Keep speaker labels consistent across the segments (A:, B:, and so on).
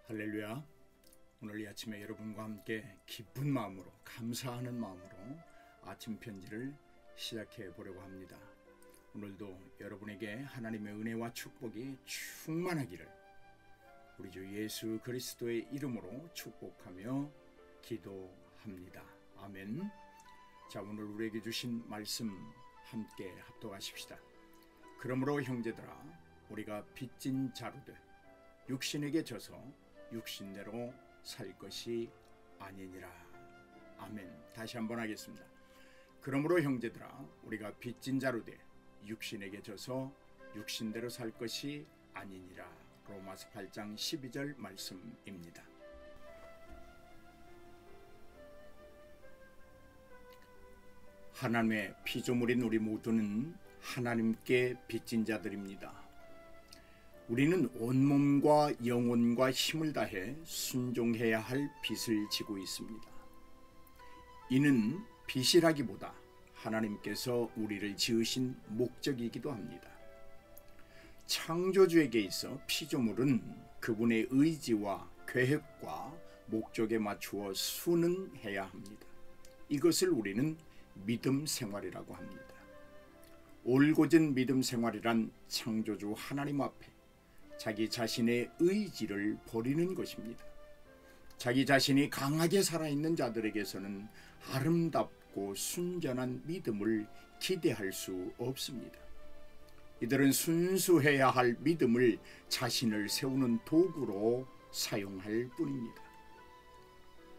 A: 할렐루야. 오늘 이 아침에 여러분과 함께 기쁜 마음으로, 감사하는 마음으로 아침 편지를 시작해 보려고 합니다. 오늘도 여러분에게 하나님의 은혜와 축복이 충만하기를 우리 주 예수 그리스도의 이름으로 축복하며 기도합니다. 아멘. 자, 오늘 우리에게 주신 말씀 함께 합독하십시다. 그러므로 형제들아, 우리가 빚진 자로되 육신에게 져서 육신대로 살 것이 아니니라. 아멘. 다시 한번 하겠습니다. 그러므로 형제들아, 우리가 빚진 자로되 육신에게 져서 육신대로 살 것이 아니니라. 로마서 8장 12절 말씀입니다. 하나님의 피조물인 우리 모두는 하나님께 빚진 자들입니다. 우리는 온몸과 영혼과 힘을 다해 순종해야 할 빚을 지고 있습니다. 이는 빚이라기보다 하나님께서 우리를 지으신 목적이기도 합니다. 창조주에게 있어 피조물은 그분의 의지와 계획과 목적에 맞추어 순응해야 합니다. 이것을 우리는 믿음 생활이라고 합니다. 올곧은 믿음 생활이란 창조주 하나님 앞에 자기 자신의 의지를 버리는 것입니다. 자기 자신이 강하게 살아있는 자들에게서는 아름답고 순전한 믿음을 기대할 수 없습니다. 이들은 순수해야 할 믿음을 자신을 세우는 도구로 사용할 뿐입니다.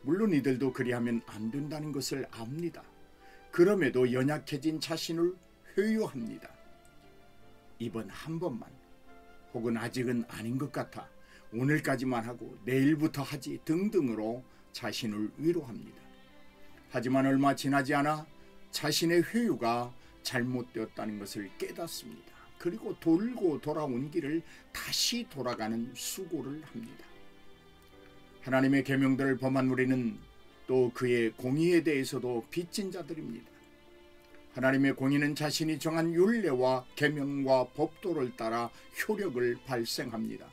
A: 물론 이들도 그리하면 안 된다는 것을 압니다. 그럼에도 연약해진 자신을 회유합니다. 이번 한 번만, 혹은 아직은 아닌 것 같아 오늘까지만 하고 내일부터 하지 등등으로 자신을 위로합니다. 하지만 얼마 지나지 않아 자신의 회유가 잘못되었다는 것을 깨닫습니다. 그리고 돌고 돌아온 길을 다시 돌아가는 수고를 합니다. 하나님의 계명들을 범한 우리는 또 그의 공의에 대해서도 빚진 자들입니다. 하나님의 공의는 자신이 정한 율례와 계명과 법도를 따라 효력을 발생합니다.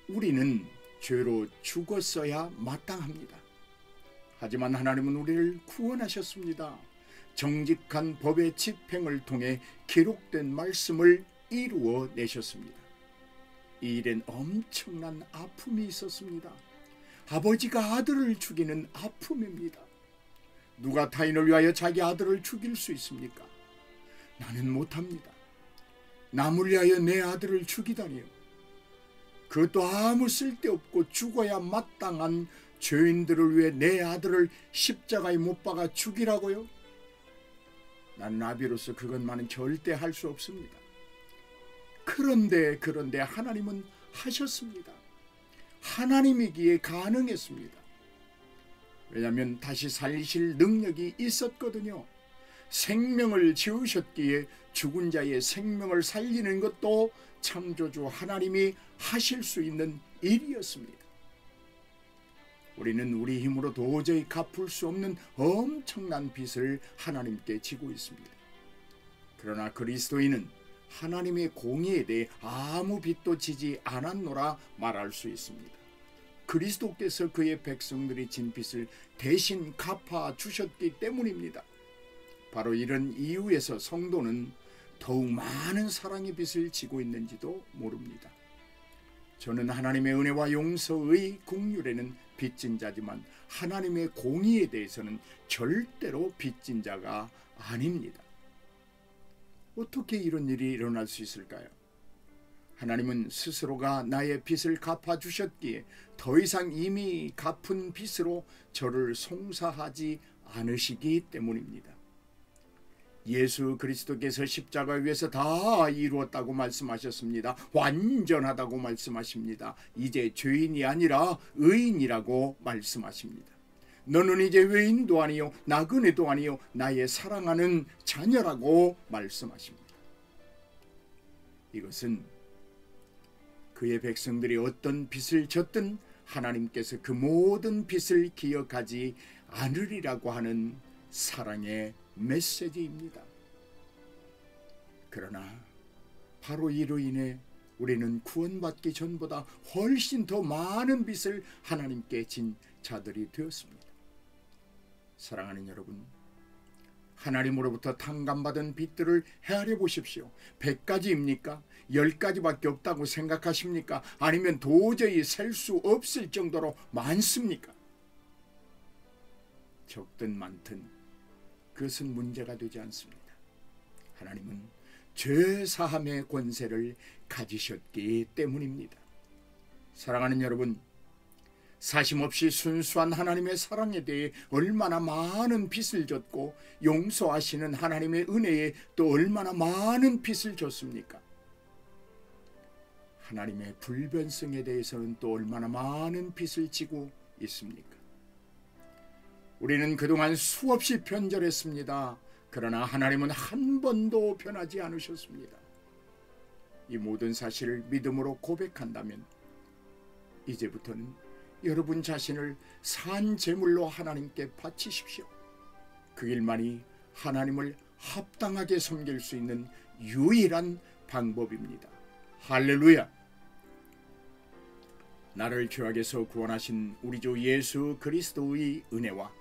A: 우리는 죄로 죽었어야 마땅합니다. 하지만 하나님은 우리를 구원하셨습니다. 정직한 법의 집행을 통해 기록된 말씀을 이루어 내셨습니다. 이 일엔 엄청난 아픔이 있었습니다. 아버지가 아들을 죽이는 아픔입니다. 누가 타인을 위하여 자기 아들을 죽일 수 있습니까? 나는 못합니다. 남을 위하여 내 아들을 죽이다니요. 그것도 아무 쓸데없고 죽어야 마땅한 죄인들을 위해 내 아들을 십자가에 못 박아 죽이라고요? 나는 아비로서 그것만은 절대 할 수 없습니다. 그런데 하나님은 하셨습니다. 하나님이기에 가능했습니다. 왜냐하면 다시 살리실 능력이 있었거든요. 생명을 지으셨기에 죽은 자의 생명을 살리는 것도 창조주 하나님이 하실 수 있는 일이었습니다. 우리는 우리 힘으로 도저히 갚을 수 없는 엄청난 빚을 하나님께 지고 있습니다. 그러나 그리스도인은 하나님의 공의에 대해 아무 빚도 지지 않았노라 말할 수 있습니다. 그리스도께서 그의 백성들이 진 빚을 대신 갚아 주셨기 때문입니다. 바로 이런 이유에서 성도는 더욱 많은 사랑의 빚을 지고 있는지도 모릅니다. 저는 하나님의 은혜와 용서의 긍휼에는 빚진 자지만 하나님의 공의에 대해서는 절대로 빚진 자가 아닙니다. 어떻게 이런 일이 일어날 수 있을까요? 하나님은 스스로가 나의 빚을 갚아주셨기에 더 이상 이미 갚은 빚으로 저를 송사하지 않으시기 때문입니다. 예수 그리스도께서 십자가 위에서 다 이루었다고 말씀하셨습니다. 완전하다고 말씀하십니다. 이제 죄인이 아니라 의인이라고 말씀하십니다. 너는 이제 외인도 아니요 나그네도 아니요 나의 사랑하는 자녀라고 말씀하십니다. 이것은 그의 백성들이 어떤 빚을 졌든 하나님께서 그 모든 빚을 기억하지 않으리라고 하는 사랑의 메시지입니다. 그러나 바로 이로 인해 우리는 구원받기 전보다 훨씬 더 많은 빚을 하나님께 진 자들이 되었습니다. 사랑하는 여러분, 하나님으로부터 탕감받은 빚들을 헤아려 보십시오. 100가지입니까? 10가지밖에 없다고 생각하십니까? 아니면 도저히 셀 수 없을 정도로 많습니까? 적든 많든 그것은 문제가 되지 않습니다. 하나님은 죄사함의 권세를 가지셨기 때문입니다. 사랑하는 여러분, 사심없이 순수한 하나님의 사랑에 대해 얼마나 많은 빚을 졌고 용서하시는 하나님의 은혜에 또 얼마나 많은 빚을 졌습니까? 하나님의 불변성에 대해서는 또 얼마나 많은 빚을 지고 있습니까? 우리는 그동안 수없이 변절했습니다. 그러나 하나님은 한 번도 변하지 않으셨습니다. 이 모든 사실을 믿음으로 고백한다면 이제부터는 여러분 자신을 산 제물로 하나님께 바치십시오. 그 일만이 하나님을 합당하게 섬길 수 있는 유일한 방법입니다. 할렐루야! 나를 죄악에서 구원하신 우리 주 예수 그리스도의 은혜와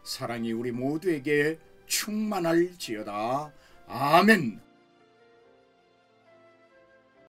A: 사랑이 우리 모두에게 충만할지어다. 아멘.